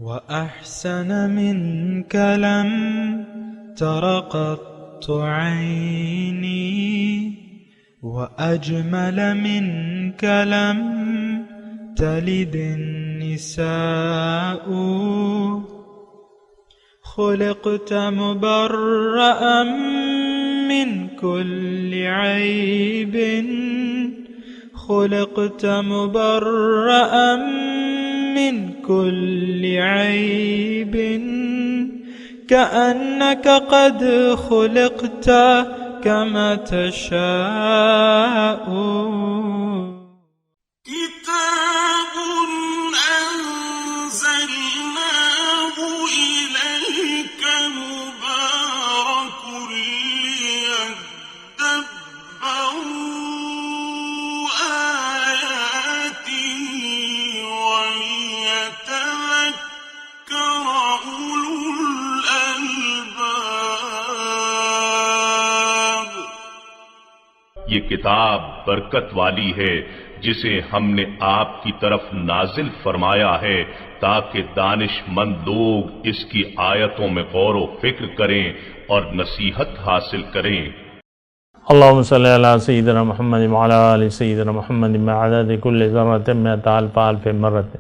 وأحسن منك لم تر قط عيني وأجمل منك لم تلد النساء خلقت مبرأ من كل عيب خلقت مبرأ من كل عيب كأنك قد خلقت كما تشاء كتاب أنزلناه إليك مبارك ليدبروا آياته وليتذكر أولو الألباب. یہ کتاب برکت والی ہے جسے ہم نے آپ کی طرف نازل فرمایا ہے تاکہ دانش مند لوگ اس کی آیتوں میں غور و فکر کریں اور نصیحت حاصل کریں. اللہم صلی علی سیدنا محمد وعلی آل سیدنا محمد بعدد کل ذرۃ مئۃ الف الف مرۃ.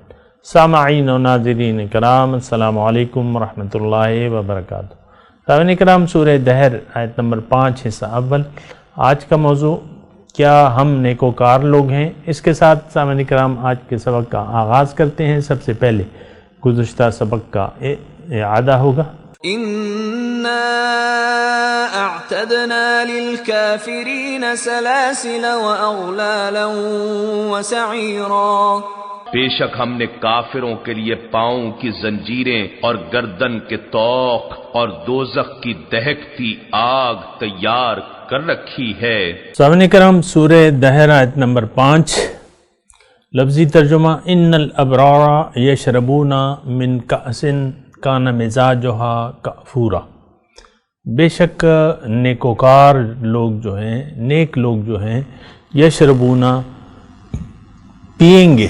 سامعین و ناظرین کرام، السلام علیکم ورحمۃ اللہ وبرکاتہ. سامعین کرام، سورہ دہر آیت نمبر 5 حصہ اول. آج کا موضوع کیا ہم نیکوکار لوگ ہیں؟ اس کے ساتھ سامعین کرام آج کے سبق کا آغاز کرتے ہیں. سب سے پہلے گزشتہ سبق کا اعادہ ہوگا. إنا أعتدنا للكافرين سلاسل وأغلالا وسعيرا. بے شک ہم نے کافروں کے لیے پاؤں کی زنجیریں اور گردن کے طوق اور دوزخ کی دہکتی آگ تیار کر رکھی ہے. سامعین کرام، سورہ دہر آیت نمبر 5. لفظی ترجمہ: ان الابرار یشربون من کأس کان مزاجها کافورا. بے شک نیکوکار لوگ جو ہیں، نیک لوگ جو ہیں، یشربون پئیں گے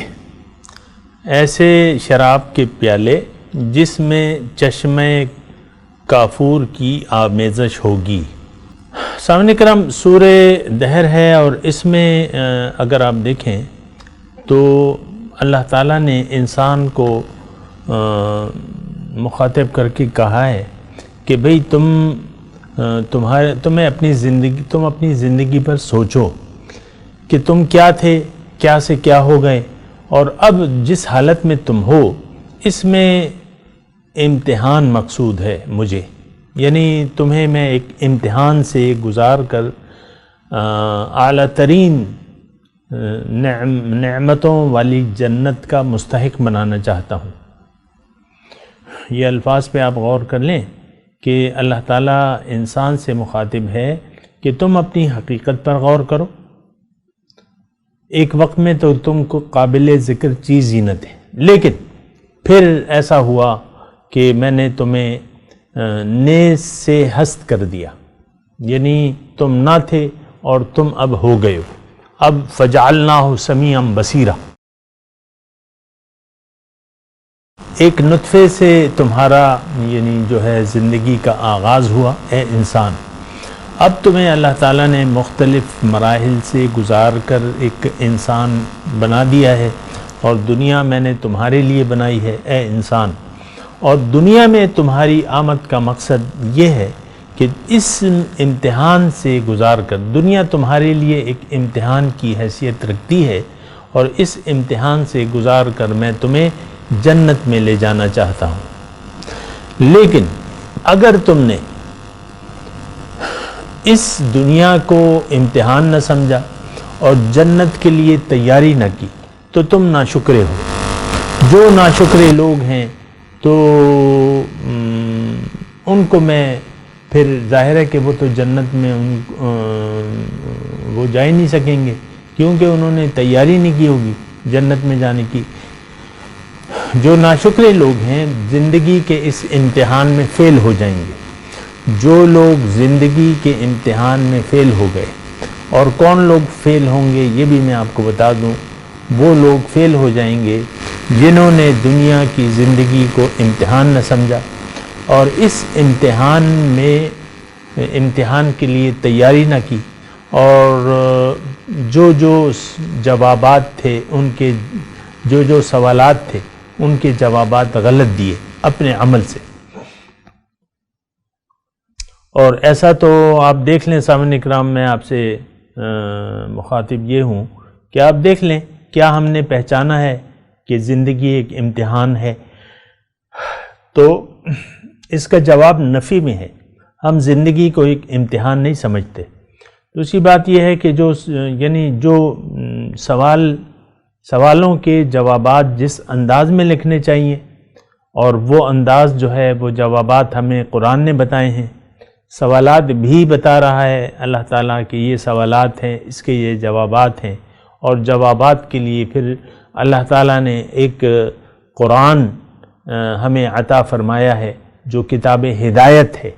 ایسے شراب کے پیالے جس میں چشمہ کافور کی آمیزش ہوگی. سامعین کرام، سورہ دہر ہے اور اس میں اگر آپ دیکھیں تو اللہ تعالیٰ نے انسان کو مخاطب کر کے کہا ہے کہ بھئی تم اپنی زندگی پر سوچو کہ تم کیا تھے، کیا سے کیا ہو گئے، اور اب جس حالت میں تم ہو اس میں امتحان مقصود ہے مجھے. یعنی تمہیں میں ایک امتحان سے گزار کر اعلیٰ ترین نعمتوں والی جنت کا مستحق بنانا چاہتا ہوں. یہ الفاظ پہ آپ غور کر لیں کہ اللہ تعالیٰ انسان سے مخاطب ہے کہ تم اپنی حقیقت پر غور کرو. ایک وقت میں تو تم کو قابل ذکر چیز ہی نہ تھے، لیکن پھر ایسا ہوا کہ میں نے تمہیں نیز سے ہست کر دیا. یعنی تم نہ تھے اور تم اب ہو گئے ہو. اب فجعلناہ سمیعا بصیرا. ایک نطفے سے تمہارا یعنی جو ہے زندگی کا آغاز ہوا اے انسان. اب تمہیں اللہ تعالیٰ نے مختلف مراحل سے گزار کر ایک انسان بنا دیا ہے، اور دنیا میں نے تمہارے لیے بنائی ہے اے انسان. اور دنیا میں تمہاری آمد کا مقصد یہ ہے کہ اس امتحان سے گزار کر، دنیا تمہارے لیے ایک امتحان کی حیثیت رکھتی ہے، اور اس امتحان سے گزار کر میں تمہیں جنت میں لے جانا چاہتا ہوں. لیکن اگر تم نے اس دنیا کو امتحان نہ سمجھا اور جنت کے لیے تیاری نہ کی تو تم ناشکرے ہو. جو ناشکرے لوگ ہیں تو ان کو میں پھر ظاہر ہے کہ وہ تو جنت میں وہ جا ہی نہیں سکیں گے، کیونکہ انہوں نے تیاری نہیں کی ہوگی جنت میں جانے کی. جو ناشکرے لوگ ہیں زندگی کے اس امتحان میں فیل ہو جائیں گے. جو لوگ زندگی کے امتحان میں فیل ہو گئے، اور کون لوگ فیل ہوں گے یہ بھی میں آپ کو بتا دوں. وہ لوگ فیل ہو جائیں گے جنہوں نے دنیا کی زندگی کو امتحان نہ سمجھا اور اس امتحان کے لیے تیاری نہ کی، اور جو جوابات تھے ان کے جو سوالات تھے ان کے جوابات غلط دیے اپنے عمل سے۔ اور ایسا تو آپ دیکھ لیں سامعین اکرام، میں آپ سے مخاطب یہ ہوں کہ آپ دیکھ لیں کیا ہم نے پہچانا ہے کہ زندگی ایک امتحان ہے؟ تو اس کا جواب نفی میں ہے، ہم زندگی کو ایک امتحان نہیں سمجھتے۔ دوسری بات یہ ہے کہ جو سوالوں کے جوابات جس انداز میں لکھنے چاہیے، اور وہ انداز جو ہے وہ جوابات ہمیں قرآن نے بتائے ہیں، سوالات بھی بتا رہا ہے اللہ تعالیٰ کہ یہ سوالات ہیں، اس کے یہ جوابات ہیں، اور جوابات کے لیے پھر اللہ تعالیٰ نے ایک قرآن ہمیں عطا فرمایا ہے جو کتاب ہدایت ہے،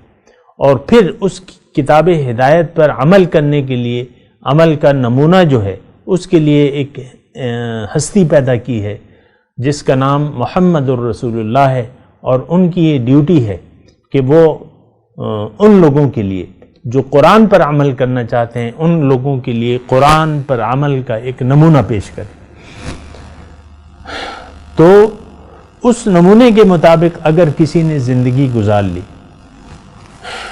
اور پھر اس کتاب ہدایت پر عمل کرنے کے لیے عمل کا نمونہ جو ہے اس کے لیے ایک ہستی پیدا کی ہے جس کا نام محمد الرسول اللہ ہے، اور ان کی یہ ڈیوٹی ہے کہ وہ ان لوگوں کے لیے جو قرآن پر عمل کرنا چاہتے ہیں ان لوگوں کے لیے قرآن پر عمل کا ایک نمونہ پیش کریں۔ تو اس نمونے کے مطابق اگر کسی نے زندگی گزار لی،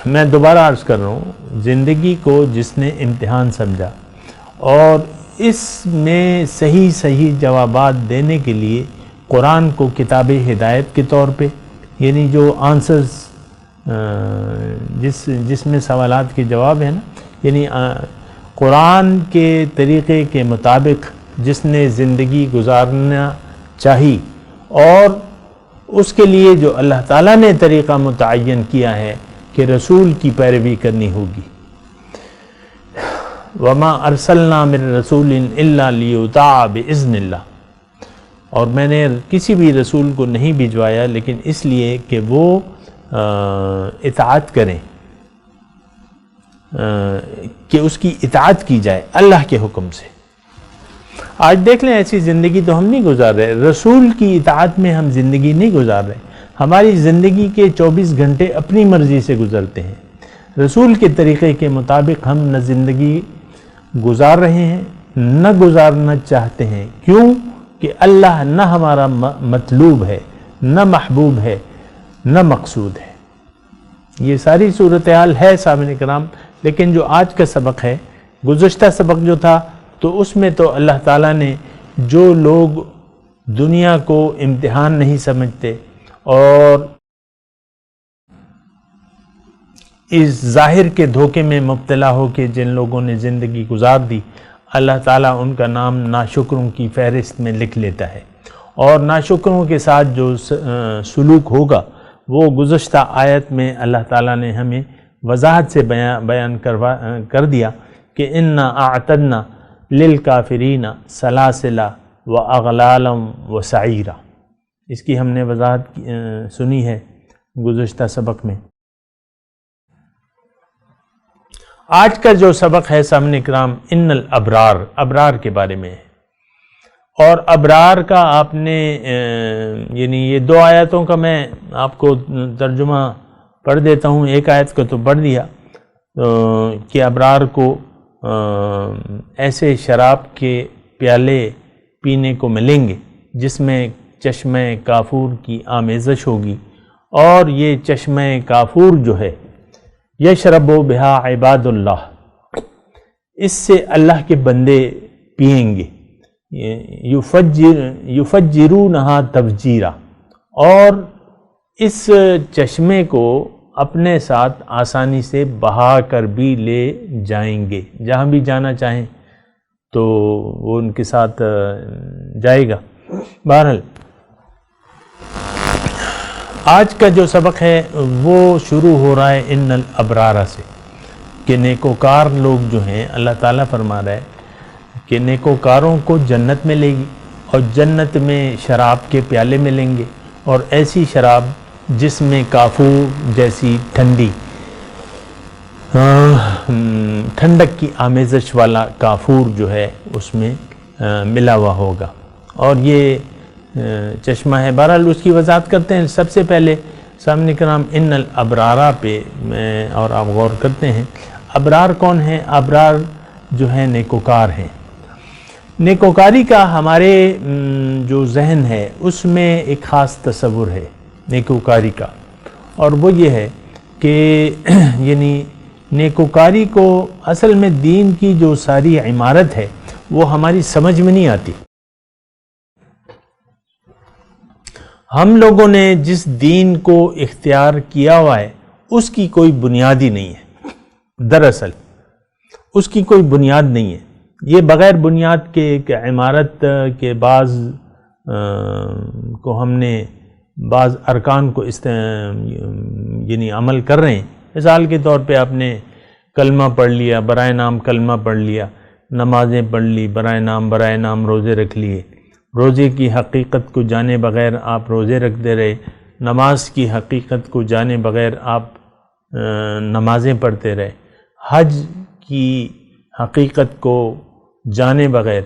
میں دوبارہ عرض کر رہا ہوں، زندگی کو جس نے امتحان سمجھا اور اس میں صحیح جوابات دینے کے لیے قرآن کو کتاب ہدایت کے طور پہ، یعنی جو آنسرز جس میں سوالات کے جواب ہیں نا، یعنی قرآن کے طریقے کے مطابق جس نے زندگی گزارنا چاہی، اور اس کے لیے جو اللہ تعالیٰ نے طریقہ متعین کیا ہے کہ رسول کی پیروی کرنی ہوگی۔ وَمَا أَرْسَلْنَا مِن رَسُولٍ إِلَّا لِيُطَاعَ بِإِذْنِ اللَّهِ، اور میں نے کسی بھی رسول کو نہیں بھجوایا لیکن اس لیے کہ وہ اطاعت کریں، کہ اس کی اطاعت کی جائے اللہ کے حکم سے۔ آج دیکھ لیں ایسی زندگی تو ہم نہیں گزار رہے، رسول کی اطاعت میں ہم زندگی نہیں گزار رہے، ہماری زندگی کے 24 گھنٹے اپنی مرضی سے گزرتے ہیں، رسول کے طریقے کے مطابق ہم نہ زندگی گزار رہے ہیں نہ گزارنا چاہتے ہیں۔ کیوں کہ اللہ نہ ہمارا مطلوب ہے، نہ محبوب ہے، نہ مقصود ہے۔ یہ ساری صورتحال ہے سامعین کرام، لیکن جو آج کا سبق ہے، گزشتہ سبق جو تھا تو اس میں تو اللہ تعالیٰ نے جو لوگ دنیا کو امتحان نہیں سمجھتے اور اس ظاہر کے دھوکے میں مبتلا ہو کے جن لوگوں نے زندگی گزار دی، اللہ تعالیٰ ان کا نام ناشکروں کی فہرست میں لکھ لیتا ہے، اور ناشکروں کے ساتھ جو سلوک ہوگا وہ گزشتہ آیت میں اللہ تعالیٰ نے ہمیں وضاحت سے بیان کر دیا کہ اِنَّا أَعْتَدْنَا لِلْكَافِرِينَ سَلَاسِلَ وَأَغْلَالًا وَسَعِيرًا، اس کی ہم نے وضاحت سنی ہے گزشتہ سبق میں۔ آج کا جو سبق ہے سامعین اکرام، ان الابرار، ابرار کے بارے میں ہے، اور ابرار کا آپ نے یعنی یہ 2 آیتوں کا میں آپ کو ترجمہ پڑھ دیتا ہوں، ایک آیت کو تو پڑھ دیا کہ ابرار کو ایسے شراب کے پیالے پینے کو ملیں گے جس میں چشمہ کافور کی آمیزش ہوگی، اور یہ چشمہ کافور جو ہے یشرب بہا عباد اللہ، اس سے اللہ کے بندے پئیں گے، یفجرونہا تفجیرا، اور اس چشمے کو اپنے ساتھ آسانی سے بہا کر بھی لے جائیں گے، جہاں بھی جانا چاہیں تو وہ ان کے ساتھ جائے گا۔ بہرحال آج کا جو سبق ہے وہ شروع ہو رہا ہے ان الابرار سے، کہ نیکوکار لوگ جو ہیں، اللہ تعالیٰ فرما رہا ہے کہ نیکوکاروں کو جنت ملے گی، اور جنت میں شراب کے پیالے ملیں گے، اور ایسی شراب جس میں کافور جیسی ٹھنڈک کی آمیزش والا کافور جو ہے اس میں ملا ہوا ہوگا، اور یہ چشمہ ہے. بہرحال اس کی وضاحت کرتے ہیں. سب سے پہلے سامنے کرام ان الابرارہ پہ اور آپ غور کرتے ہیں. ابرار کون ہیں؟ ابرار جو ہیں نیکوکار ہیں. نیکوکاری کا ہمارے جو ذہن ہے اس میں ایک خاص تصور ہے نیکوکاری کا، اور وہ یہ ہے کہ یعنی نیکوکاری کو اصل میں دین کی جو ساری عمارت ہے وہ ہماری سمجھ میں نہیں آتی. ہم لوگوں نے جس دین کو اختیار کیا ہوا ہے اس کی کوئی بنیاد ہی نہیں ہے. دراصل اس کی کوئی بنیاد نہیں ہے. یہ بغیر بنیاد کے ایک عمارت کے بعض کو ہم نے بعض ارکان کو یعنی عمل کر رہے ہیں. مثال کے طور پہ آپ نے کلمہ پڑھ لیا، برائے نام کلمہ پڑھ لیا، نمازیں پڑھ لی، برائے نام روزے رکھ لیے. روزے کی حقیقت کو جانے بغیر آپ روزے رکھتے رہے، نماز کی حقیقت کو جانے بغیر آپ نمازیں پڑھتے رہے، حج کی حقیقت کو جانے بغیر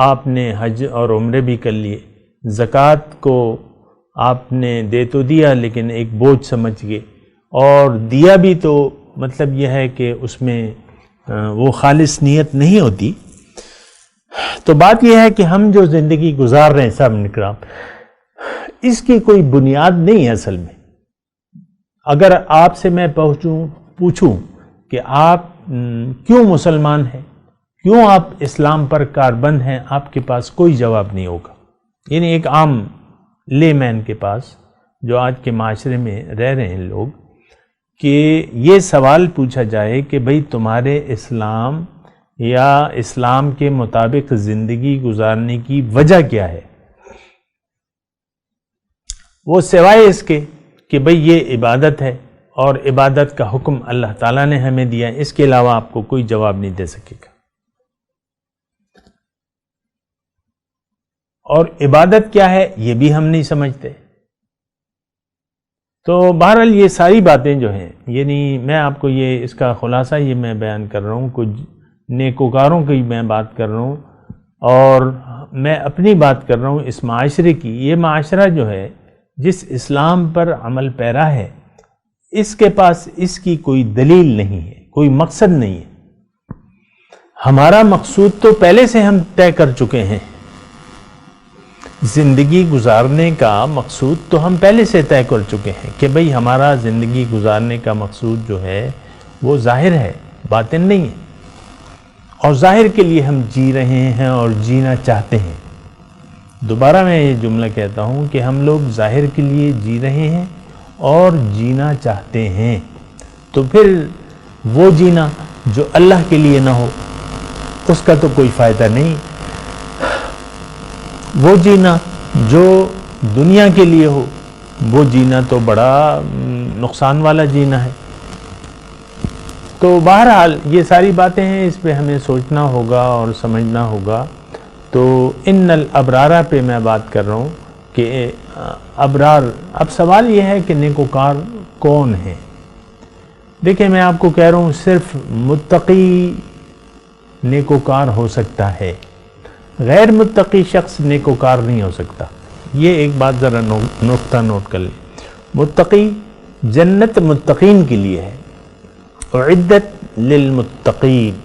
آپ نے حج اور عمرے بھی کر لیے. زکوٰۃ کو آپ نے دے تو دیا لیکن ایک بوجھ سمجھ گئے، اور دیا بھی تو مطلب یہ ہے کہ اس میں وہ خالص نیت نہیں ہوتی. تو بات یہ ہے کہ ہم جو زندگی گزار رہے ہیں صاحب اکرام، اس کی کوئی بنیاد نہیں ہے اصل میں. اگر آپ سے میں پوچھوں کہ آپ کیوں مسلمان ہیں، کیوں آپ اسلام پر کاربند ہیں، آپ کے پاس کوئی جواب نہیں ہوگا. یعنی ایک عام لے مین کے پاس جو آج کے معاشرے میں رہ رہے ہیں لوگ، کہ یہ سوال پوچھا جائے کہ بھئی تمہارے اسلام یا اسلام کے مطابق زندگی گزارنے کی وجہ کیا ہے، وہ سوائے اس کے کہ بھئی یہ عبادت ہے اور عبادت کا حکم اللہ تعالیٰ نے ہمیں دیا ہے، اس کے علاوہ آپ کو کوئی جواب نہیں دے سکے گا. اور عبادت کیا ہے یہ بھی ہم نہیں سمجھتے. تو بہرحال یہ ساری باتیں جو ہیں، یعنی میں آپ کو یہ اس کا خلاصہ یہ میں بیان کر رہا ہوں، کچھ نیکوکاروں کی میں بات کر رہا ہوں اور میں اپنی بات کر رہا ہوں اس معاشرے کی. یہ معاشرہ جو ہے جس اسلام پر عمل پیرا ہے، اس کے پاس اس کی کوئی دلیل نہیں ہے، کوئی مقصد نہیں ہے. ہمارا مقصود تو پہلے سے ہم طے کر چکے ہیں. زندگی گزارنے کا مقصود تو ہم پہلے سے طے کر چکے ہیں کہ بھئی ہمارا زندگی گزارنے کا مقصود جو ہے وہ ظاہر ہے، باطن نہیں ہے. اور ظاہر کے لیے ہم جی رہے ہیں اور جینا چاہتے ہیں. دوبارہ میں یہ جملہ کہتا ہوں کہ ہم لوگ ظاہر کے لیے جی رہے ہیں اور جینا چاہتے ہیں. تو پھر وہ جینا جو اللہ کے لیے نہ ہو اس کا تو کوئی فائدہ نہیں. وہ جینا جو دنیا کے لیے ہو وہ جینا تو بڑا نقصان والا جینا ہے. تو بہرحال یہ ساری باتیں ہیں، اس پہ ہمیں سوچنا ہوگا اور سمجھنا ہوگا. تو ان الابرارہ پہ میں بات کر رہا ہوں کہ ابرار. اب سوال یہ ہے کہ نیکوکار کون ہے؟ دیکھیں میں آپ کو کہہ رہا ہوں صرف متقی نیکوکار ہو سکتا ہے، غیر متقی شخص نیکوکار نہیں ہو سکتا. یہ ایک بات ذرا نقطہ نوٹ کر لیں. متقی جنت متقین کے لیے ہے، اعدت للمتقین،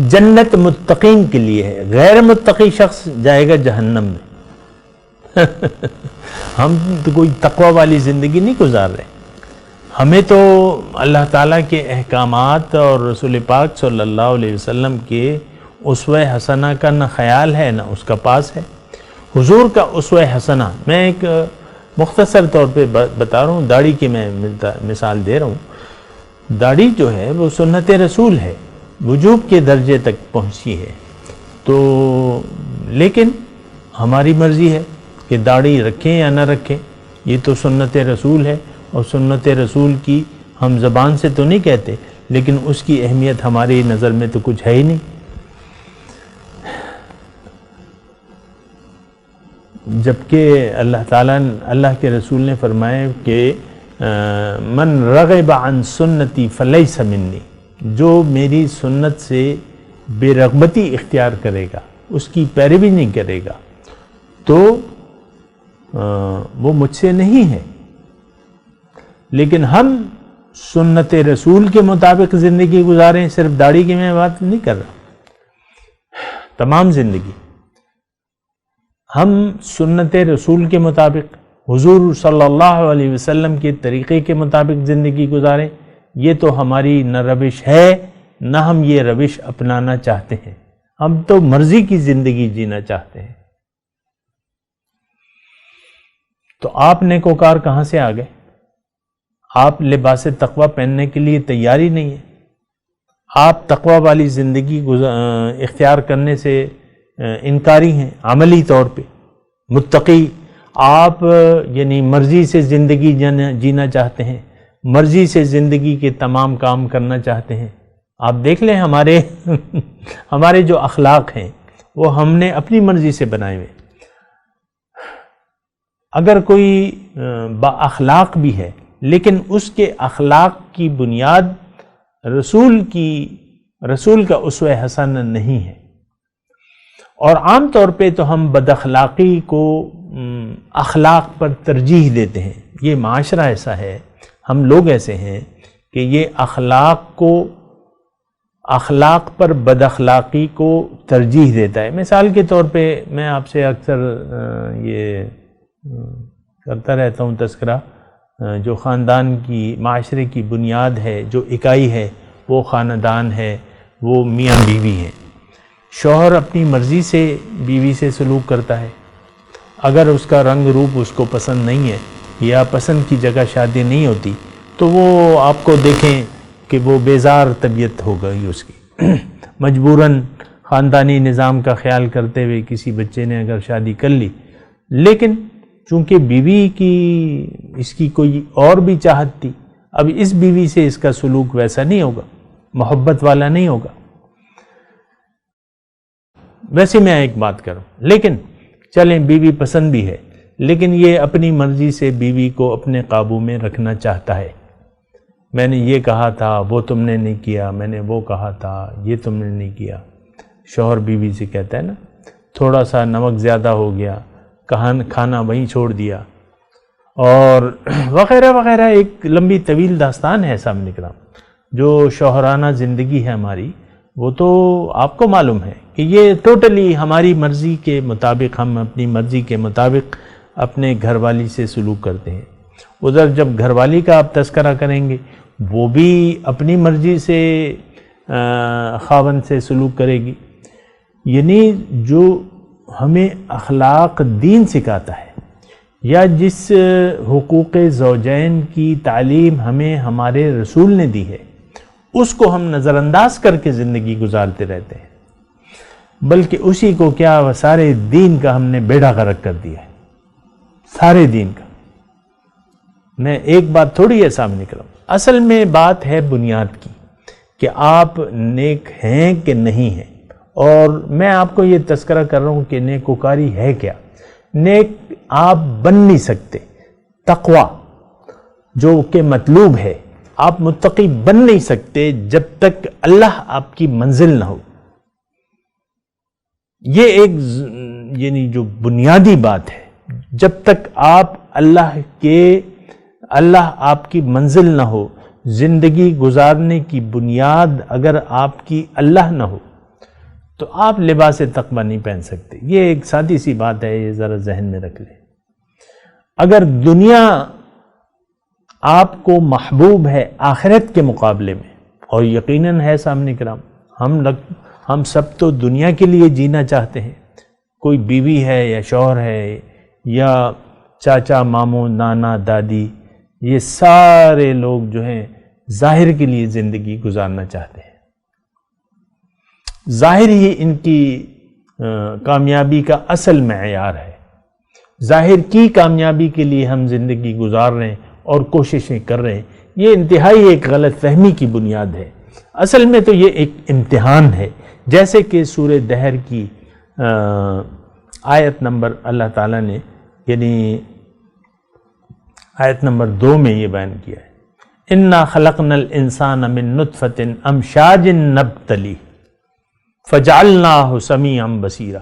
جنت متقین کے لیے ہے. غیر متقی شخص جائے گا جہنم میں. ہم تو کوئی تقوی والی زندگی نہیں گزار رہے. ہمیں تو اللہ تعالیٰ کے احکامات اور رسول پاک صلی اللہ علیہ وسلم کے اسوہ حسنہ کا نہ خیال ہے نہ اس کا پاس ہے. حضور کا اسوہ حسنہ میں ایک مختصر طور پہ بتا رہا ہوں. داڑھی کی میں مثال دے رہا ہوں. داڑھی جو ہے وہ سنت رسول ہے، وجوب کے درجے تک پہنچی ہے. تو لیکن ہماری مرضی ہے کہ داڑھی رکھیں یا نہ رکھیں. یہ تو سنت رسول ہے اور سنت رسول کی ہم زبان سے تو نہیں کہتے لیکن اس کی اہمیت ہماری نظر میں تو کچھ ہے ہی نہیں. جبکہ اللہ کے رسول نے فرمایا کہ من رغب عن سنتی فلیس منی، جو میری سنت سے بے رغبتی اختیار کرے گا اس کی پیروی نہیں کرے گا تو وہ مجھ سے نہیں ہے. لیکن ہم سنت رسول کے مطابق زندگی گزاریں، صرف داڑھی کی میں بات نہیں کر رہا، تمام زندگی ہم سنت رسول کے مطابق حضور صلی اللہ علیہ وسلم کے طریقے کے مطابق زندگی گزاریں. یہ تو ہماری نہ روش ہے نہ ہم یہ روش اپنانا چاہتے ہیں. ہم تو مرضی کی زندگی جینا چاہتے ہیں. تو آپ نیکوکار کہاں سے آ گئے؟ آپ لباس تقوی پہننے کے لیے تیاری نہیں ہے. آپ تقوی والی زندگی اختیار کرنے سے انکاری ہیں عملی طور پہ. متقی آپ یعنی مرضی سے زندگی جینا چاہتے ہیں، مرضی سے زندگی کے تمام کام کرنا چاہتے ہیں. آپ دیکھ لیں ہمارے جو اخلاق ہیں وہ ہم نے اپنی مرضی سے بنائے ہوئے. اگر کوئی با اخلاق بھی ہے لیکن اس کے اخلاق کی بنیاد رسول کا اسوہ حسن نہیں ہے. اور عام طور پہ تو ہم بد اخلاقی کو اخلاق پر ترجیح دیتے ہیں. یہ معاشرہ ایسا ہے، ہم لوگ ایسے ہیں کہ یہ اخلاق پر بد اخلاقی کو ترجیح دیتا ہے. مثال کے طور پہ میں آپ سے اکثر یہ کرتا رہتا ہوں تذکرہ، جو خاندان کی معاشرے کی بنیاد ہے، جو اکائی ہے، وہ خاندان ہے، وہ میاں بیوی ہیں. شوہر اپنی مرضی سے بیوی سے سلوک کرتا ہے. اگر اس کا رنگ روپ اس کو پسند نہیں ہے یا پسند کی جگہ شادی نہیں ہوتی تو وہ آپ کو دیکھیں کہ وہ بیزار طبیعت ہو گئی اس کی. مجبوراً خاندانی نظام کا خیال کرتے ہوئے کسی بچے نے اگر شادی کر لی، لیکن چونکہ بیوی کی اس کی کوئی اور بھی چاہت تھی، اب اس بیوی سے اس کا سلوک ویسا نہیں ہوگا، محبت والا نہیں ہوگا. ویسے میں ایک بات کروں، لیکن چلیں بیوی پسند بھی ہے، لیکن یہ اپنی مرضی سے بیوی کو اپنے قابو میں رکھنا چاہتا ہے. میں نے یہ کہا تھا وہ تم نے نہیں کیا، میں نے وہ کہا تھا یہ تم نے نہیں کیا. شوہر بیوی سے کہتا ہے نا، تھوڑا سا نمک زیادہ ہو گیا، کھانا وہیں چھوڑ دیا، اور وغیرہ وغیرہ. ایک لمبی طویل داستان ہے سامنے کرام. جو شوہرانہ زندگی ہے ہماری، وہ تو آپ کو معلوم ہے کہ یہ ٹوٹلی ہماری مرضی کے مطابق، ہم اپنی مرضی کے مطابق اپنے گھر والی سے سلوک کرتے ہیں. ادھر جب گھر والی کا آپ تذکرہ کریں گے، وہ بھی اپنی مرضی سے خاوند سے سلوک کرے گی. یعنی جو ہمیں اخلاق دین سکھاتا ہے یا جس حقوق زوجین کی تعلیم ہمیں ہمارے رسول نے دی ہے، اس کو ہم نظر انداز کر کے زندگی گزارتے رہتے ہیں. بلکہ اسی کو کیا سارے دین کا ہم نے بیڑا غرق کر دیا ہے، سارے دین کا. میں ایک بات تھوڑی ہے سامنے کروں، اصل میں بات ہے بنیاد کی کہ آپ نیک ہیں کہ نہیں ہیں. اور میں آپ کو یہ تذکرہ کر رہا ہوں کہ نیکوکاری ہے کیا. نیک آپ بن نہیں سکتے. تقوی جو کہ مطلوب ہے، آپ متقی بن نہیں سکتے جب تک اللہ آپ کی منزل نہ ہو. یہ ایک یعنی جو بنیادی بات ہے، جب تک اللہ آپ کی منزل نہ ہو، زندگی گزارنے کی بنیاد اگر آپ کی اللہ نہ ہو تو آپ لباس تقوی نہیں پہن سکتے. یہ ایک سادی سی بات ہے، یہ ذرا ذہن میں رکھ لیں. اگر دنیا آپ کو محبوب ہے آخرت کے مقابلے میں، اور یقیناً ہے سامنے کرام، ہم سب تو دنیا کے لیے جینا چاہتے ہیں. کوئی بیوی ہے یا شوہر ہے یا چاچا ماموں نانا دادی، یہ سارے لوگ جو ہیں ظاہر کے لیے زندگی گزارنا چاہتے ہیں. ظاہر ہی ان کی کامیابی کا اصل معیار ہے. ظاہر کی کامیابی کے لیے ہم زندگی گزار رہے ہیں اور کوششیں کر رہے ہیں. یہ انتہائی ایک غلط فہمی کی بنیاد ہے. اصل میں تو یہ ایک امتحان ہے. جیسے کہ سورہ دہر کی آیت نمبر اللہ تعالیٰ نے یعنی آیت نمبر 2 میں یہ بیان کیا ہے، اِنَّا خَلَقْنَا الْإِنسَانَ مِن نُطْفَةٍ أَمْشَاجٍ نَبْتَلِيهِ. فجعلناہ سمیعا بصیرا.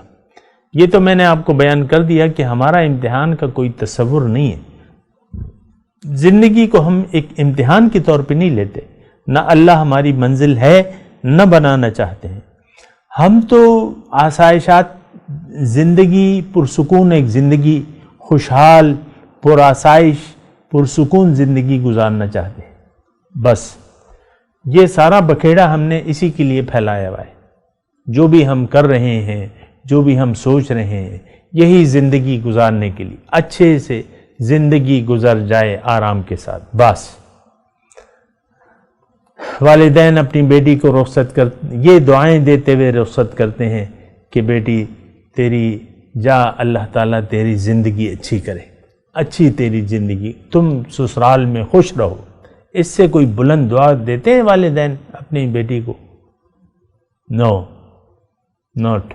یہ تو میں نے آپ کو بیان کر دیا کہ ہمارا امتحان کا کوئی تصور نہیں ہے. زندگی کو ہم ایک امتحان کے طور پہ نہیں لیتے. نہ اللہ ہماری منزل ہے، نہ بنانا چاہتے ہیں. ہم تو آسائشات، زندگی پرسکون، ایک زندگی خوشحال، پرآسائش، پرسکون زندگی گزارنا چاہتے ہیں. بس یہ سارا بکھیڑا ہم نے اسی کے لیے پھیلایا ہوا ہے. جو بھی ہم کر رہے ہیں، جو بھی ہم سوچ رہے ہیں، یہی زندگی گزارنے کے لیے، اچھے سے زندگی گزر جائے آرام کے ساتھ. بس والدین اپنی بیٹی کو رخصت یہ دعائیں دیتے ہوئے رخصت کرتے ہیں کہ بیٹی تیری جا، اللہ تعالیٰ تیری زندگی اچھی کرے، اچھی تیری زندگی، تم سسرال میں خوش رہو. اس سے کوئی بلند دعا دیتے ہیں والدین اپنی بیٹی کو؟ نو، نوٹ.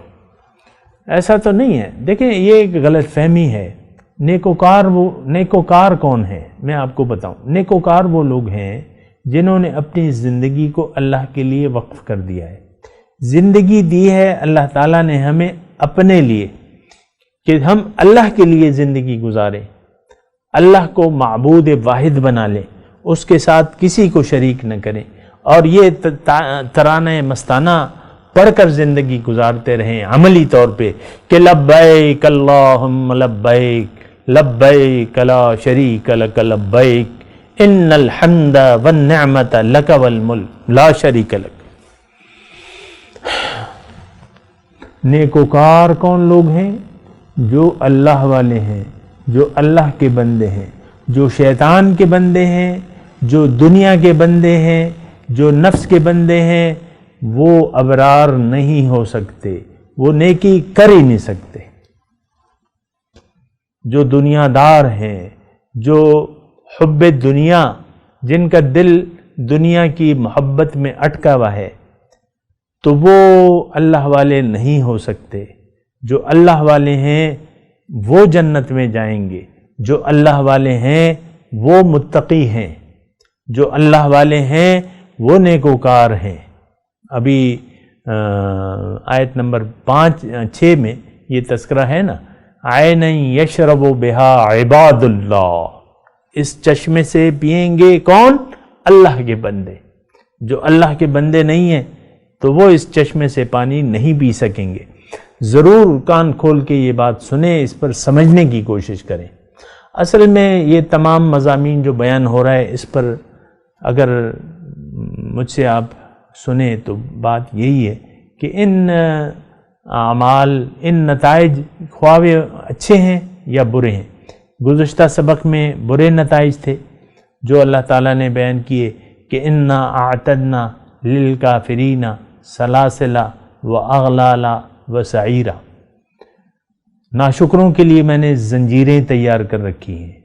ایسا تو نہیں ہے. دیکھیں یہ ایک غلط فہمی ہے. نیکوکار کون ہے؟ میں آپ کو بتاؤں. نیکوکار وہ لوگ ہیں جنہوں نے اپنی زندگی کو اللہ کے لیے وقف کر دیا ہے. زندگی دی ہے اللہ تعالیٰ نے ہمیں اپنے لیے، کہ ہم اللہ کے لیے زندگی گزاریں، اللہ کو معبود واحد بنا لیں، اس کے ساتھ کسی کو شریک نہ کریں، اور یہ ترانہ مستانہ پڑھ کر زندگی گزارتے رہیں عملی طور پہ کہ لبیک اللہم لبیک لبیک لا شریک لک لبیک ان الحمد والنعمت لک والملک لا شریک لک. نیکوکار کون لوگ ہیں؟ جو اللہ والے ہیں، جو اللہ کے بندے ہیں. جو شیطان کے بندے ہیں، جو دنیا کے بندے ہیں، جو نفس کے بندے ہیں، وہ ابرار نہیں ہو سکتے، وہ نیکی کر ہی نہیں سکتے. جو دنیا دار ہیں، جو حب دنیا، جن کا دل دنیا کی محبت میں اٹکا ہوا ہے، تو وہ اللہ والے نہیں ہو سکتے. جو اللہ والے ہیں وہ جنت میں جائیں گے. جو اللہ والے ہیں وہ متقی ہیں. جو اللہ والے ہیں وہ نیکوکار ہیں. ابھی آیت نمبر 6 میں یہ تذکرہ ہے نا، عین یشرب بہا عباد اللہ. اس چشمے سے پئیں گے کون؟ اللہ کے بندے. جو اللہ کے بندے نہیں ہیں تو وہ اس چشمے سے پانی نہیں پی سکیں گے. ضرور کان کھول کے یہ بات سنیں، اس پر سمجھنے کی کوشش کریں. اصل میں یہ تمام مضامین جو بیان ہو رہا ہے، اس پر اگر مجھ سے آپ سنیں تو بات یہی ہے کہ ان اعمال، ان نتائج خواہ اچھے ہیں یا برے ہیں. گزشتہ سبق میں برے نتائج تھے جو اللہ تعالیٰ نے بیان کیے کہ انا اعتدنا للکافرین سلاسل و اغلالا و سعیرا. ناشکروں کے لیے میں نے زنجیریں تیار کر رکھی ہیں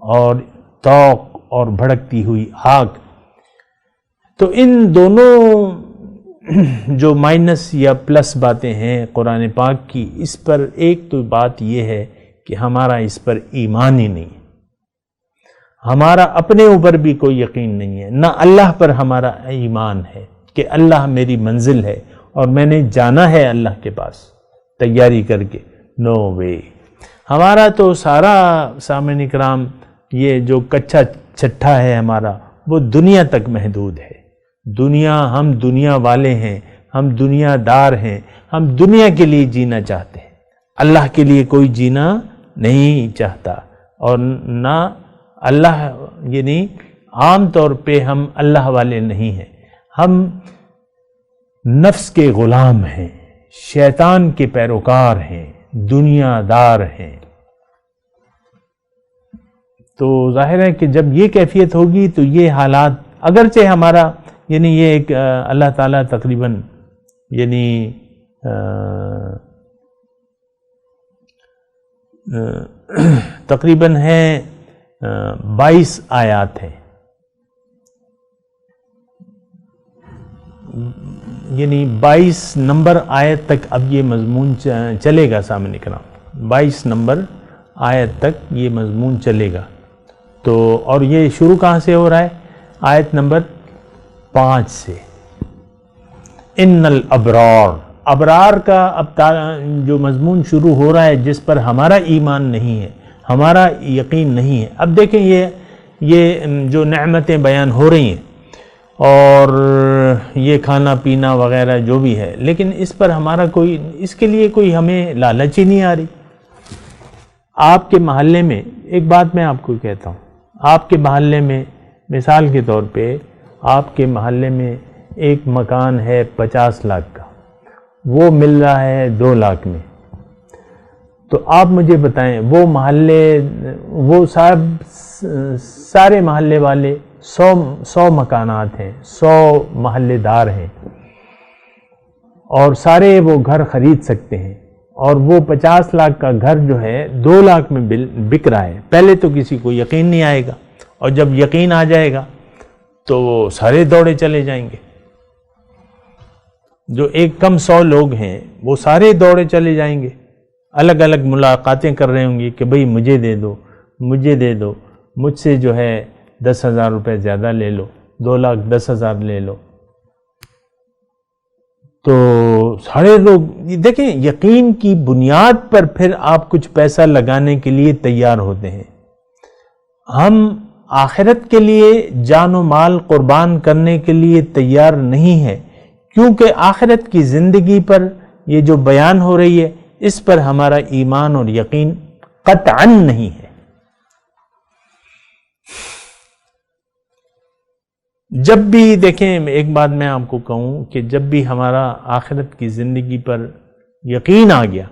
اور طوق اور بھڑکتی ہوئی آگ. تو ان دونوں جو مائنس یا پلس باتیں ہیں قرآن پاک کی، اس پر ایک تو بات یہ ہے کہ ہمارا اس پر ایمان ہی نہیں ہے. ہمارا اپنے اوپر بھی کوئی یقین نہیں ہے، نہ اللہ پر ہمارا ایمان ہے کہ اللہ میری منزل ہے اور میں نے جانا ہے اللہ کے پاس تیاری کر کے. نو وے. ہمارا تو سارا سامعین کرام یہ جو کچا چھٹا ہے ہمارا، وہ دنیا تک محدود ہے. دنیا، ہم دنیا والے ہیں، ہم دنیا دار ہیں، ہم دنیا کے لیے جینا چاہتے ہیں. اللہ کے لیے کوئی جینا نہیں چاہتا. اور نہ اللہ، یعنی عام طور پہ ہم اللہ والے نہیں ہیں. ہم نفس کے غلام ہیں، شیطان کے پیروکار ہیں، دنیا دار ہیں. تو ظاہر ہے کہ جب یہ کیفیت ہوگی تو یہ حالات، اگرچہ ہمارا یعنی یہ ایک اللہ تعالیٰ تقریباً یعنی تقریباً ہے 22 آیات ہیں، یعنی 22 نمبر آیت تک اب یہ مضمون چلے گا. سامنے کرام 22 نمبر آیت تک یہ مضمون چلے گا. تو اور یہ شروع کہاں سے ہو رہا ہے؟ آیت نمبر 5 سے. ان الابرار، ابرار کا اب جو مضمون شروع ہو رہا ہے جس پر ہمارا ایمان نہیں ہے، ہمارا یقین نہیں ہے. اب دیکھیں یہ جو نعمتیں بیان ہو رہی ہیں اور یہ کھانا پینا وغیرہ جو بھی ہے، لیکن اس پر ہمارا کوئی، اس کے لیے کوئی ہمیں لالچ ہی نہیں آ رہی. آپ کے محلے میں ایک بات میں آپ کو کہتا ہوں، آپ کے محلے میں مثال کے طور پہ آپ کے محلے میں ایک مکان ہے 50 لاکھ کا، وہ مل رہا ہے 2 لاکھ میں، تو آپ مجھے بتائیں وہ محلے، وہ سارے محلے والے 100 مکانات ہیں، 100 محلے دار ہیں اور سارے وہ گھر خرید سکتے ہیں، اور وہ 50 لاکھ کا گھر جو ہے 2 لاکھ میں بک رہا ہے. پہلے تو کسی کو یقین نہیں آئے گا، اور جب یقین آ جائے گا تو وہ سارے دوڑے چلے جائیں گے. جو ایک کم 100 لوگ ہیں وہ سارے دوڑے چلے جائیں گے، الگ الگ ملاقاتیں کر رہے ہوں گے کہ بھئی مجھے دے دو، مجھے دے دو، مجھ سے جو ہے 10,000 روپے زیادہ لے لو، 2,10,000 لے لو. تو سارے لوگ دیکھیں یقین کی بنیاد پر پھر آپ کچھ پیسہ لگانے کے لیے تیار ہوتے ہیں. ہم آخرت کے لیے جان و مال قربان کرنے کے لیے تیار نہیں ہے، کیونکہ آخرت کی زندگی پر یہ جو بیان ہو رہی ہے اس پر ہمارا ایمان اور یقین قطعاً نہیں ہے. جب بھی دیکھیں، ایک بات میں آپ کو کہوں کہ جب بھی ہمارا آخرت کی زندگی پر یقین آ گیا،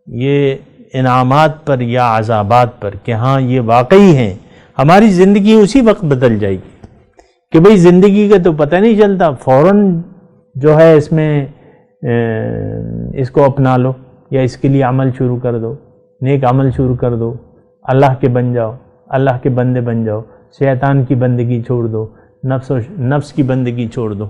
یہ انعامات پر یا عذابات پر کہ ہاں یہ واقعی ہیں، ہماری زندگی اسی وقت بدل جائے گی کہ بھئی زندگی کا تو پتہ نہیں چلتا، فوراً جو ہے اس میں اس کو اپنا لو یا اس کے لیے عمل شروع کر دو، نیک عمل شروع کر دو، اللہ کے بن جاؤ، اللہ کے بندے بن جاؤ، شیطان کی بندگی چھوڑ دو، نفس کی بندگی چھوڑ دو.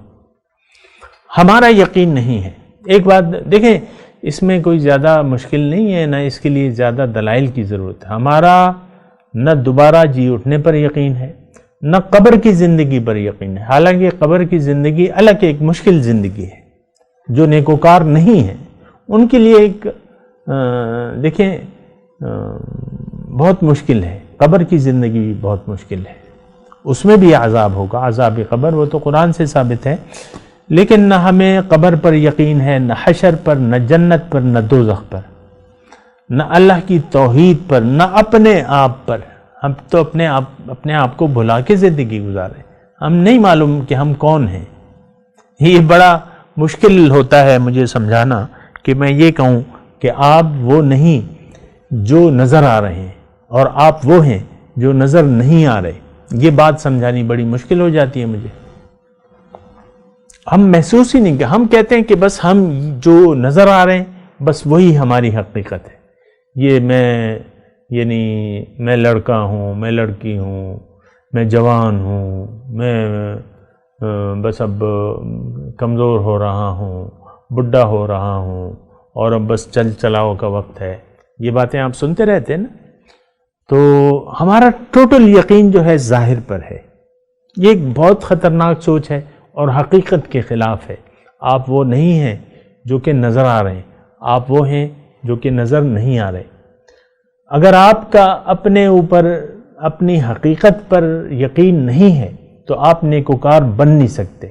ہمارا یقین نہیں ہے. ایک بات دیکھیں، اس میں کوئی زیادہ مشکل نہیں ہے، نہ اس کے لیے زیادہ دلائل کی ضرورت ہے. ہمارا نہ دوبارہ جی اٹھنے پر یقین ہے، نہ قبر کی زندگی پر یقین ہے. حالانکہ قبر کی زندگی الگ ایک مشکل زندگی ہے. جو نیکوکار نہیں ہیں ان کے لیے ایک دیکھیں بہت مشکل ہے. قبر کی زندگی بھی بہت مشکل ہے، اس میں بھی عذاب ہوگا، عذاب قبر، وہ تو قرآن سے ثابت ہے. لیکن نہ ہمیں قبر پر یقین ہے، نہ حشر پر، نہ جنت پر، نہ دوزخ پر، نہ اللہ کی توحید پر، نہ اپنے آپ پر. ہم تو اپنے آپ کو بھلا کے زندگی گزارے. ہم نہیں معلوم کہ ہم کون ہیں. یہ بڑا مشکل ہوتا ہے مجھے سمجھانا کہ میں یہ کہوں کہ آپ وہ نہیں جو نظر آ رہے ہیں اور آپ وہ ہیں جو نظر نہیں آ رہے. یہ بات سمجھانی بڑی مشکل ہو جاتی ہے مجھے. ہم محسوس ہی نہیں کہ ہم کہتے ہیں کہ بس ہم جو نظر آ رہے ہیں بس وہی ہماری حقیقت ہے. یہ میں لڑکا ہوں، میں لڑکی ہوں، میں جوان ہوں، میں بس اب کمزور ہو رہا ہوں، بڈھا ہو رہا ہوں، اور اب بس چلاؤ کا وقت ہے. یہ باتیں آپ سنتے رہتے ہیں نا. تو ہمارا ٹوٹل یقین جو ہے ظاہر پر ہے. یہ ایک بہت خطرناک سوچ ہے اور حقیقت کے خلاف ہے. آپ وہ نہیں ہیں جو کہ نظر آ رہے ہیں، آپ وہ ہیں جو کہ نظر نہیں آ رہے. اگر آپ کا اپنے اوپر، اپنی حقیقت پر یقین نہیں ہے تو آپ نیکوکار بن نہیں سکتے.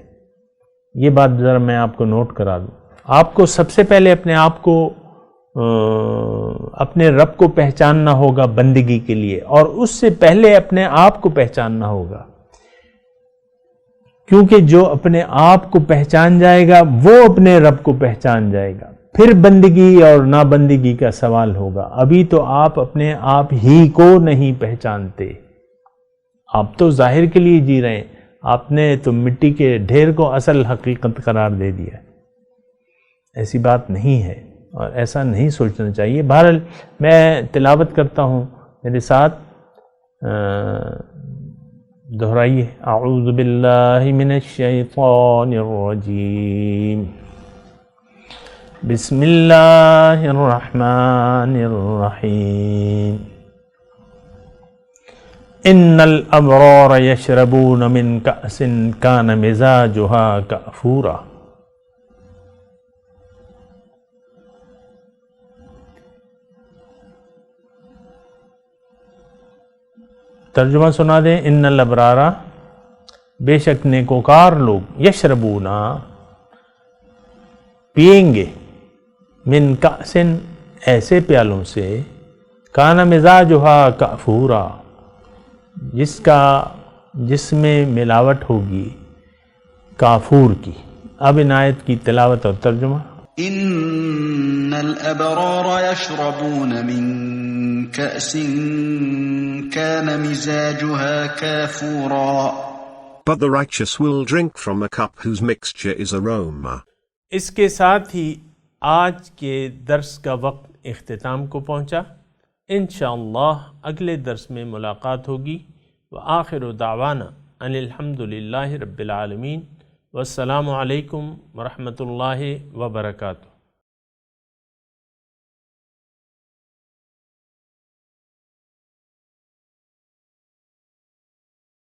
یہ بات ذرا میں آپ کو نوٹ کرا دوں. آپ کو سب سے پہلے اپنے آپ کو، اپنے رب کو پہچاننا ہوگا بندگی کے لیے، اور اس سے پہلے اپنے آپ کو پہچاننا ہوگا. کیونکہ جو اپنے آپ کو پہچان جائے گا وہ اپنے رب کو پہچان جائے گا. پھر بندگی اور نابندگی کا سوال ہوگا. ابھی تو آپ اپنے آپ ہی کو نہیں پہچانتے. آپ تو ظاہر کے لیے جی رہے ہیں. آپ نے تو مٹی کے ڈھیر کو اصل حقیقت قرار دے دیا. ایسی بات نہیں ہے اور ایسا نہیں سوچنا چاہیے. بہرحال میں تلاوت کرتا ہوں، میرے ساتھ دہرائیے. اعوذ باللہ من الشیطان الرجیم، بسم اللہ الرحمن الرحیم. ان الابرار یشربون من کأس کان مزاجها کافورا ترجمہ سنا دیں. ان الابرارا، بے شک نیکوکار لوگ، یشربونا پئیں گے، من کأسن ایسے پیالوں سے، کان مزاجہا کافورا جس میں ملاوٹ ہوگی کافور کی. اب ان آیت کی تلاوت اور ترجمہ. ان الابرار يشربون من كأس كان مزاجها كافورا But the righteous will drink from a cup whose mixture is aroma. اس کے ساتھ ہی آج کے درس کا وقت اختتام کو پہنچا. انشاءاللہ اگلے درس میں ملاقات ہوگی. وآخر دعوانا ان الحمدللہ رب العالمین. والسلام علیکم ورحمۃ اللہ وبرکاتہ.